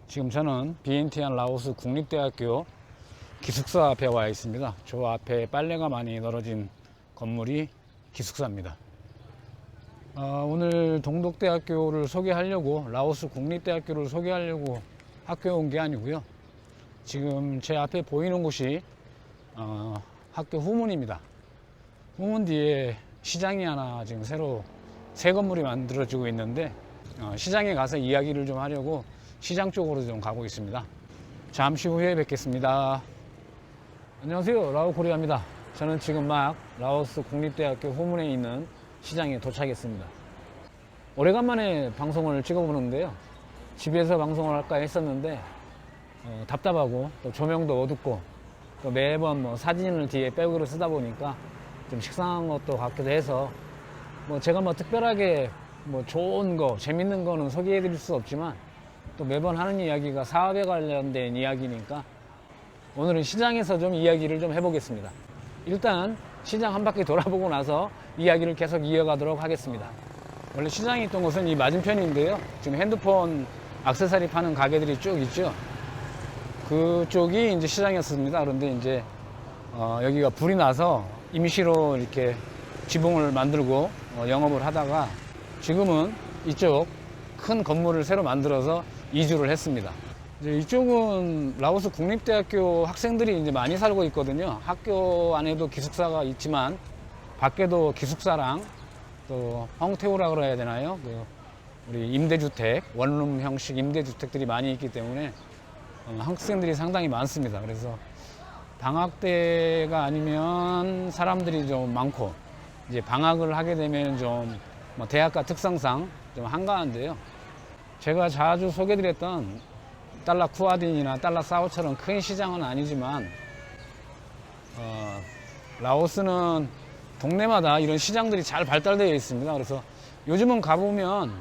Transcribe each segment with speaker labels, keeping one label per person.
Speaker 1: 지금 저는 비엔티안 라오스 국립대학교 기숙사 앞에 와 있습니다. 저 앞에 빨래가 많이 널어진 건물이 기숙사입니다. 오늘 동독대학교를 소개하려고, 라오스 국립대학교를 소개하려고 학교에 온 게 아니고요. 지금 제 앞에 보이는 곳이 학교 후문입니다. 후문 뒤에 시장이 하나 지금 새로 새 건물이 만들어지고 있는데, 시장에 가서 이야기를 좀 하려고 시장 쪽으로 좀 가고 있습니다. 잠시 후에 뵙겠습니다. 안녕하세요, 라오코리아입니다. 저는 지금 막 라오스 국립대학교 후문에 있는 시장에 도착했습니다. 오래간만에 방송을 찍어보는데요. 집에서 방송을 할까 했었는데 답답하고 또 조명도 어둡고 또 매번 뭐 사진을 뒤에 백으로 쓰다 보니까 좀 식상한 것도 같기도 해서 제가 특별하게 좋은 거, 재밌는 거는 소개해 드릴 수 없지만 또 매번 하는 이야기가 사업에 관련된 이야기니까 오늘은 시장에서 좀 이야기를 좀 해보겠습니다. 일단 시장 한 바퀴 돌아보고 나서 이야기를 계속 이어가도록 하겠습니다. 원래 시장에 있던 곳은 이 맞은편인데요. 지금 핸드폰 액세서리 파는 가게들이 쭉 있죠. 그쪽이 이제 시장이었습니다. 그런데 이제 여기가 불이 나서 임시로 이렇게 지붕을 만들고 영업을 하다가 지금은 이쪽 큰 건물을 새로 만들어서 이주를 했습니다. 이제 이쪽은 라오스 국립대학교 학생들이 이제 많이 살고 있거든요. 학교 안에도 기숙사가 있지만 밖에도 기숙사랑 또 헝테오라 그래야 되나요? 우리 임대주택, 원룸 형식 임대주택들이 많이 있기 때문에 학생들이 상당히 많습니다. 그래서 방학 때가 아니면 사람들이 좀 많고, 이제 방학을 하게 되면 좀 대학가 특성상 좀 한가한데요. 제가 자주 소개드렸던 달라 쿠아딘이나 달라 사오처럼 큰 시장은 아니지만 라오스는 동네마다 이런 시장들이 잘 발달되어 있습니다. 그래서 요즘은 가보면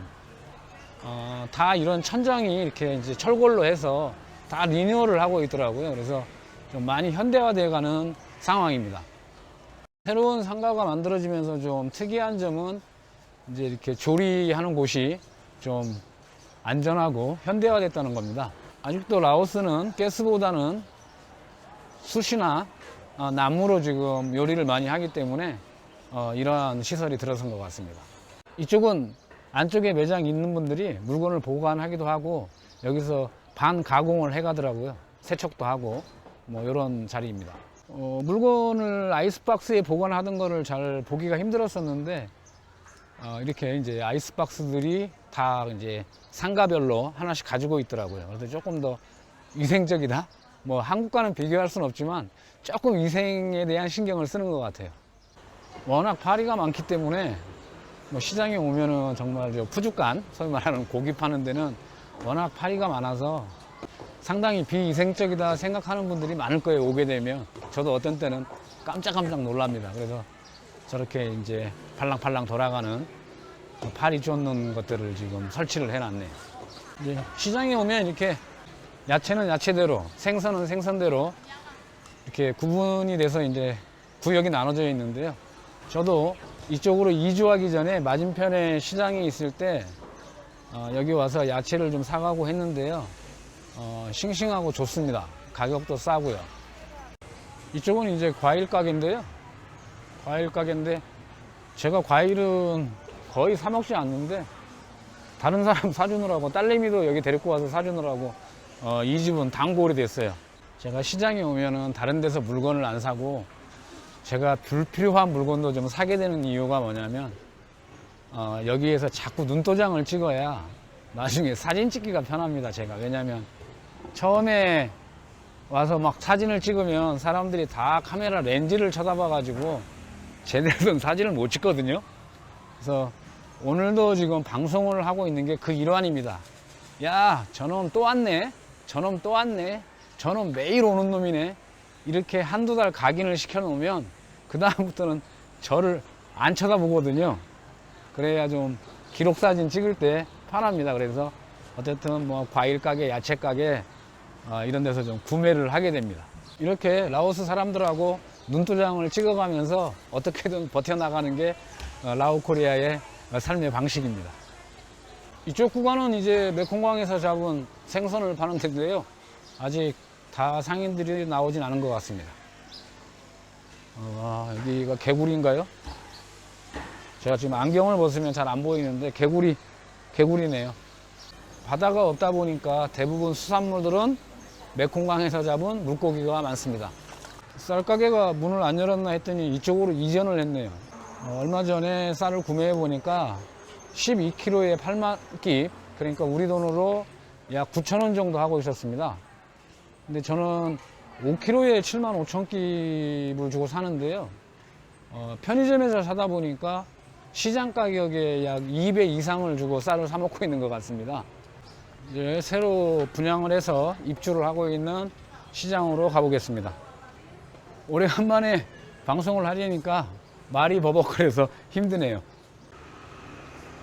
Speaker 1: 다 이런 천장이 이렇게 이제 철골로 해서 다 리뉴얼을 하고 있더라고요. 그래서 좀 많이 현대화되어 가는 상황입니다. 새로운 상가가 만들어지면서 좀 특이한 점은 이제 이렇게 조리하는 곳이 좀 안전하고 현대화됐다는 겁니다. 아직도 라오스는 가스보다는 숯이나 나무로 지금 요리를 많이 하기 때문에 이러한 시설이 들어선 것 같습니다. 이쪽은 안쪽에 매장 있는 분들이 물건을 보관하기도 하고 여기서 반 가공을 해 가더라고요. 세척도 하고 이런 자리입니다. 물건을 아이스박스에 보관하던 거를 잘 보기가 힘들었었는데 이렇게 이제 아이스박스들이 다 이제 상가별로 하나씩 가지고 있더라고요. 그래서 조금 더 위생적이다. 한국과는 비교할 수는 없지만 조금 위생에 대한 신경을 쓰는 것 같아요. 워낙 파리가 많기 때문에 시장에 오면은 정말 푸주간, 소위 말하는 고기 파는 데는 워낙 파리가 많아서 상당히 비위생적이다 생각하는 분들이 많을 거예요. 오게 되면 저도 어떤 때는 깜짝깜짝 놀랍니다. 그래서 저렇게 이제 팔랑팔랑 돌아가는 파리 쫓는 것들을 지금 설치를 해놨네요. 이제 시장에 오면 이렇게 야채는 야채대로, 생선은 생선대로 이렇게 구분이 돼서 이제 구역이 나눠져 있는데요. 저도 이쪽으로 이주하기 전에 맞은편에 시장이 있을 때 여기 와서 야채를 좀 사가고 했는데요. 싱싱하고 좋습니다. 가격도 싸고요. 이쪽은 이제 과일 가게인데요. 과일 가게인데 제가 과일은 거의 사 먹지 않는데 다른 사람 사주느라고, 딸내미도 여기 데리고 와서 사주느라고 이 집은 단골이 됐어요. 제가 시장에 오면은 다른 데서 물건을 안 사고 제가 불필요한 물건도 좀 사게 되는 이유가 뭐냐면 여기에서 자꾸 눈도장을 찍어야 나중에 사진 찍기가 편합니다. 제가. 왜냐면 처음에 와서 사진을 찍으면 사람들이 다 카메라 렌즈를 쳐다봐 가지고 제대로 된 사진을 못 찍거든요. 그래서 오늘도 지금 방송을 하고 있는 게 그 일환입니다. 야, 저놈 또 왔네. 저놈 또 왔네. 저놈 매일 오는 놈이네. 이렇게 한두 달 각인을 시켜 놓으면 그 다음부터는 저를 안 쳐다보거든요. 그래야 좀 기록 사진 찍을 때 편합니다. 그래서 어쨌든 과일 가게, 야채 가게 이런 데서 좀 구매를 하게 됩니다. 이렇게 라오스 사람들하고 눈도장을 찍어가면서 어떻게든 버텨나가는 게 라오코리아의 삶의 방식입니다. 이쪽 구간은 이제 메콩강에서 잡은 생선을 파는 데인데요. 아직 다 상인들이 나오진 않은 것 같습니다. 여기가 개구리인가요? 제가 지금 안경을 벗으면 잘 안 보이는데 개구리네요. 바다가 없다 보니까 대부분 수산물들은 메콩강에서 잡은 물고기가 많습니다. 쌀가게가 문을 안 열었나 했더니 이쪽으로 이전을 했네요. 얼마 전에 쌀을 구매해 보니까 12kg에 8만 깁, 그러니까 우리 돈으로 약 9,000원 정도 하고 있었습니다. 근데 저는 5kg에 7만 5천 깁을 주고 사는데요. 편의점에서 사다 보니까 시장 가격의 약 2배 이상을 주고 쌀을 사 먹고 있는 것 같습니다. 이제 새로 분양을 해서 입주를 하고 있는 시장으로 가보겠습니다. 오래간만에 방송을 하려니까 말이 버벅거려서 힘드네요.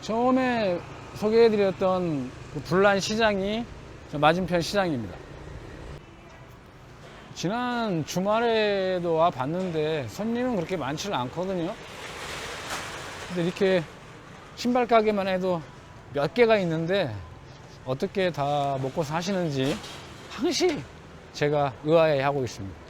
Speaker 1: 처음에 소개해드렸던 그 불란 시장이 맞은편 시장입니다. 지난 주말에도 와 봤는데 손님은 그렇게 많지는 않거든요. 근데 이렇게 신발 가게만 해도 몇 개가 있는데 어떻게 다 먹고 사시는지 항시 제가 의아해하고 있습니다.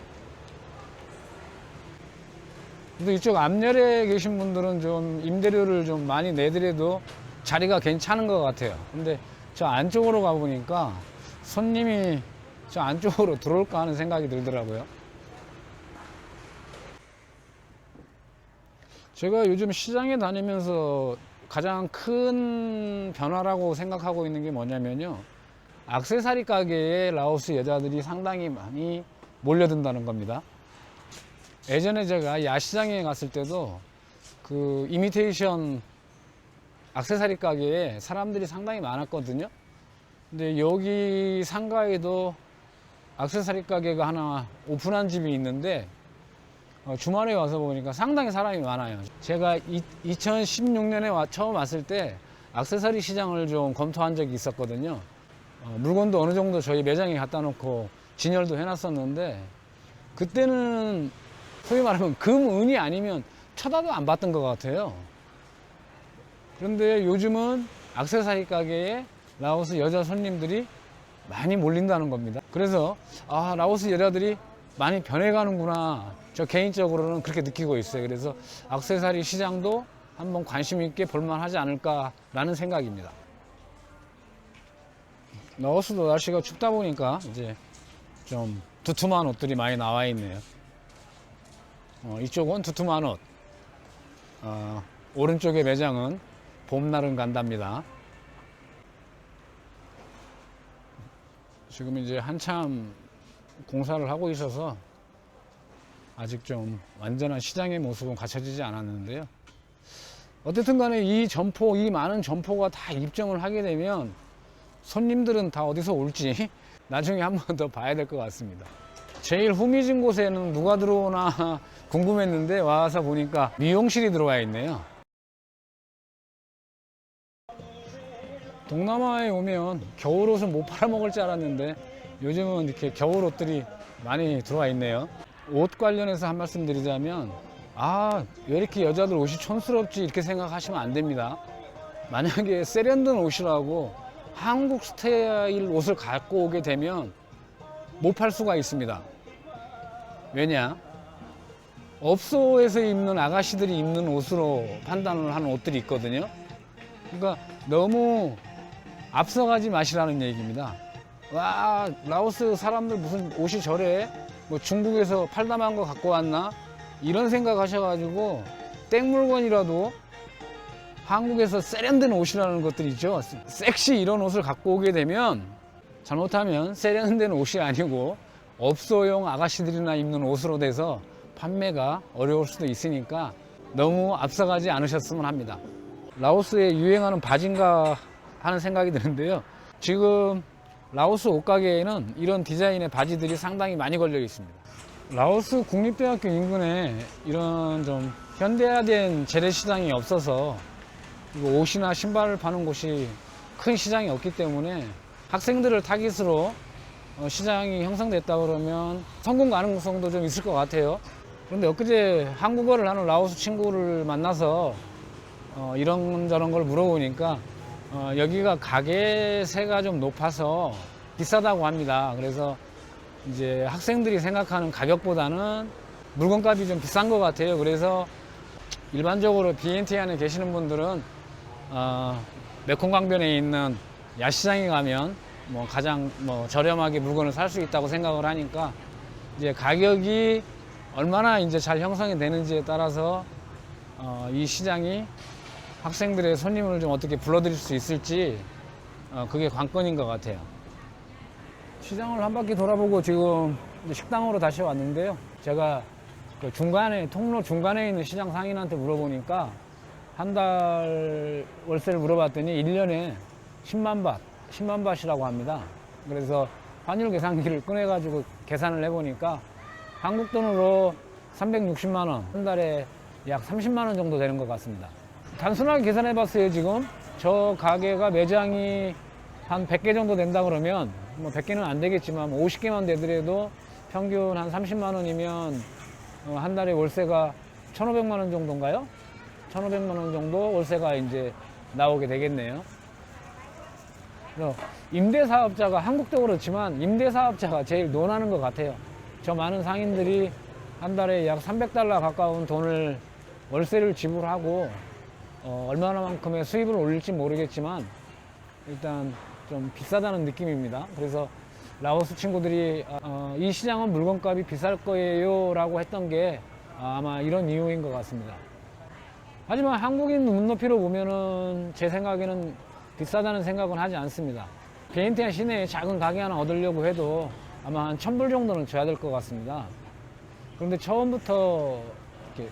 Speaker 1: 근데 이쪽 앞열에 계신 분들은 좀 임대료를 좀 많이 내더라도 자리가 괜찮은 것 같아요. 근데 저 안쪽으로 가보니까 손님이 저 안쪽으로 들어올까 하는 생각이 들더라고요. 제가 요즘 시장에 다니면서 가장 큰 변화라고 생각하고 있는 게 뭐냐면요, 액세서리 가게에 라오스 여자들이 상당히 많이 몰려든다는 겁니다. 예전에 제가 야시장에 갔을 때도 그 이미테이션 액세서리 가게에 사람들이 상당히 많았거든요. 근데 여기 상가에도 액세서리 가게가 하나 오픈한 집이 있는데 주말에 와서 보니까 상당히 사람이 많아요. 제가 2016년에 처음 왔을 때 액세서리 시장을 좀 검토한 적이 있었거든요. 물건도 어느 정도 저희 매장에 갖다 놓고 진열도 해놨었는데 그때는 소위 말하면 금, 은이 아니면 쳐다도 안 봤던 것 같아요. 그런데 요즘은 액세서리 가게에 라오스 여자 손님들이 많이 몰린다는 겁니다. 그래서 라오스 여자들이 많이 변해가는구나, 저 개인적으로는 그렇게 느끼고 있어요. 그래서 액세서리 시장도 한번 관심 있게 볼만하지 않을까라는 생각입니다. 라오스도 날씨가 춥다 보니까 이제 좀 두툼한 옷들이 많이 나와 있네요. 이쪽은 두툼한 옷, 오른쪽의 매장은 봄날은 간답니다. 지금 이제 한참 공사를 하고 있어서 아직 좀 완전한 시장의 모습은 갖춰지지 않았는데요. 어쨌든 간에 이 많은 점포가 다 입점을 하게 되면 손님들은 다 어디서 올지 나중에 한 번 더 봐야 될 것 같습니다. 제일 후미진 곳에는 누가 들어오나 궁금했는데 와서 보니까 미용실이 들어와 있네요. 동남아에 오면 겨울옷은 못 팔아먹을 줄 알았는데 요즘은 이렇게 겨울옷들이 많이 들어와 있네요. 옷 관련해서 한 말씀 드리자면 왜 이렇게 여자들 옷이 촌스럽지 이렇게 생각하시면 안 됩니다. 만약에 세련된 옷이라고 한국 스타일 옷을 갖고 오게 되면 못 팔 수가 있습니다. 왜냐? 업소에서 입는 아가씨들이 입는 옷으로 판단을 하는 옷들이 있거든요. 그러니까 너무 앞서가지 마시라는 얘기입니다. 와, 라오스 사람들 무슨 옷이 저래? 뭐 중국에서 팔다만 거 갖고 왔나? 이런 생각 하셔가지고 땡 물건이라도 한국에서 세련된 옷이라는 것들 있죠. 섹시 이런 옷을 갖고 오게 되면 잘못하면 세련된 옷이 아니고 업소용 아가씨들이나 입는 옷으로 돼서 판매가 어려울 수도 있으니까 너무 앞서가지 않으셨으면 합니다. 라오스에 유행하는 바지인가 하는 생각이 드는데요. 지금 라오스 옷가게에는 이런 디자인의 바지들이 상당히 많이 걸려 있습니다. 라오스 국립대학교 인근에 이런 좀 현대화된 재래시장이 없어서 옷이나 신발을 파는 곳이 큰 시장이 없기 때문에 학생들을 타깃으로 시장이 형성됐다 그러면 성공 가능성도 좀 있을 것 같아요. 그런데 엊그제 한국어를 하는 라오스 친구를 만나서 이런저런 걸 물어보니까 여기가 가게세가 좀 높아서 비싸다고 합니다. 그래서 이제 학생들이 생각하는 가격보다는 물건값이 좀 비싼 것 같아요. 그래서 일반적으로 BNT 안에 계시는 분들은 메콩강변에 있는 야시장에 가면 가장 저렴하게 물건을 살 수 있다고 생각을 하니까 이제 가격이 얼마나 이제 잘 형성이 되는지에 따라서 이 시장이 학생들의 손님을 좀 어떻게 불러들일 수 있을지 그게 관건인 것 같아요. 시장을 한 바퀴 돌아보고 지금 식당으로 다시 왔는데요. 제가 그 통로 중간에 있는 시장 상인한테 물어보니까 한 달 월세를 물어봤더니 1년에 10만 밭이라고 합니다. 그래서 환율 계산기를 꺼내가지고 계산을 해보니까 한국 돈으로 360만 원, 한 달에 약 30만 원 정도 되는 것 같습니다. 단순하게 계산해봤어요. 지금 저 가게가 매장이 한 100개 정도 된다 그러면 100개는 안 되겠지만 50개만 되더라도 평균 한 30만 원이면 한 달에 월세가 1,500만 원 정도인가요? 1,500만 원 정도 월세가 이제 나오게 되겠네요. 임대사업자가 한국도 그렇지만 임대사업자가 제일 논하는 것 같아요. 저 많은 상인들이 한 달에 약 300달러 가까운 돈을 월세를 지불하고 얼마나만큼의 수입을 올릴지 모르겠지만 일단 좀 비싸다는 느낌입니다. 그래서 라오스 친구들이 이 시장은 물건값이 비쌀 거예요 라고 했던 게 아마 이런 이유인 것 같습니다. 하지만 한국인 눈높이로 보면은 제 생각에는 비싸다는 생각은 하지 않습니다. 비엔티아 시내에 작은 가게 하나 얻으려고 해도 아마 한 1,000불 정도는 줘야 될 것 같습니다. 그런데 처음부터 이렇게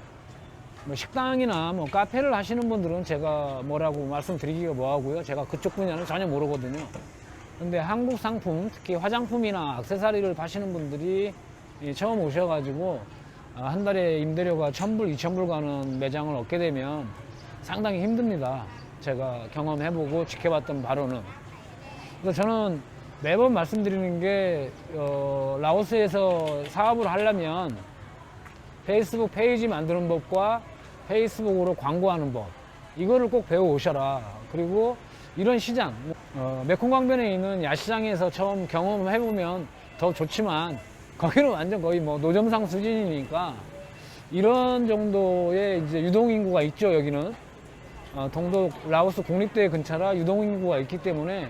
Speaker 1: 식당이나 카페를 하시는 분들은 제가 뭐라고 말씀드리기가 뭐하고요. 제가 그쪽 분야는 전혀 모르거든요. 근데 한국 상품, 특히 화장품이나 액세서리를 파시는 분들이 처음 오셔가지고 한 달에 임대료가 1,000불, 2,000불 가는 매장을 얻게 되면 상당히 힘듭니다. 제가 경험해보고 지켜봤던 바로는. 그래서 저는 매번 말씀드리는 게 라오스에서 사업을 하려면 페이스북 페이지 만드는 법과 페이스북으로 광고하는 법, 이거를 꼭 배워 오셔라. 그리고 이런 시장, 메콩강변에 있는 야시장에서 처음 경험해보면 더 좋지만 거기는 완전 거의 노점상 수준이니까 이런 정도의 이제 유동인구가 있죠. 여기는 동독 라오스 국립대회 근처라 유동인구가 있기 때문에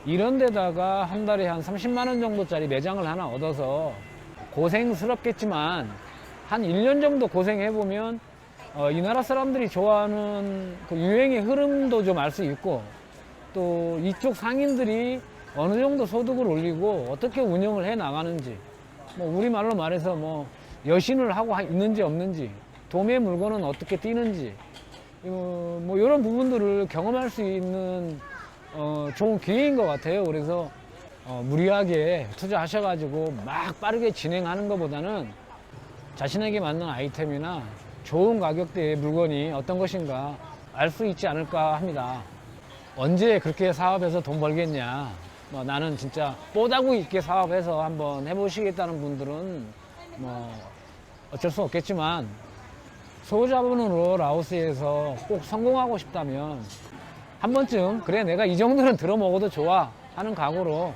Speaker 1: 이런 데다가 한 달에 한 30만 원 정도짜리 매장을 하나 얻어서 고생스럽겠지만 한 1년 정도 고생해보면 이 나라 사람들이 좋아하는 그 유행의 흐름도 좀 알 수 있고 또 이쪽 상인들이 어느 정도 소득을 올리고 어떻게 운영을 해 나가는지 우리말로 말해서 여신을 하고 있는지 없는지 도매 물건은 어떻게 뛰는지 이런 부분들을 경험할 수 있는 좋은 기회인 것 같아요. 그래서 무리하게 투자하셔가지고 막 빠르게 진행하는 것보다는 자신에게 맞는 아이템이나 좋은 가격대의 물건이 어떤 것인가 알 수 있지 않을까 합니다. 언제 그렇게 사업해서 돈 벌겠냐. 나는 진짜 뽀다구 있게 사업해서 한번 해보시겠다는 분들은 어쩔 수 없겠지만 소자본으로 라오스에서 꼭 성공하고 싶다면 한 번쯤 그래 내가 이 정도는 들어먹어도 좋아 하는 각오로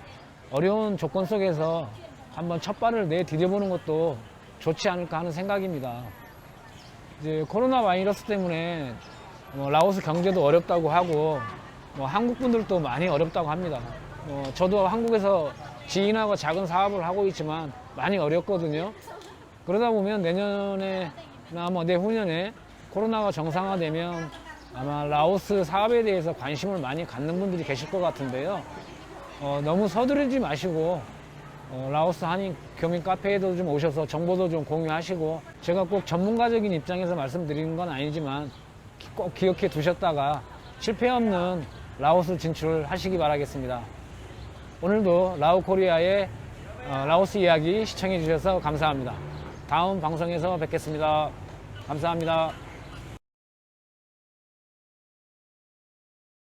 Speaker 1: 어려운 조건 속에서 한번 첫 발을 내디뎌보는 것도 좋지 않을까 하는 생각입니다. 이제 코로나 바이러스 때문에 라오스 경제도 어렵다고 하고 한국 분들도 많이 어렵다고 합니다. 저도 한국에서 지인하고 작은 사업을 하고 있지만 많이 어렵거든요. 그러다 보면 내년에나 내후년에 코로나가 정상화되면 아마 라오스 사업에 대해서 관심을 많이 갖는 분들이 계실 것 같은데요. 너무 서두르지 마시고 라오스 한인 교민 카페에도 좀 오셔서 정보도 좀 공유하시고 제가 꼭 전문가적인 입장에서 말씀드리는 건 아니지만 꼭 기억해 두셨다가 실패 없는 라오스 진출하시기 바라겠습니다. 오늘도 라오코리아의 라오스 이야기 시청해 주셔서 감사합니다. 다음 방송에서 뵙겠습니다. 감사합니다.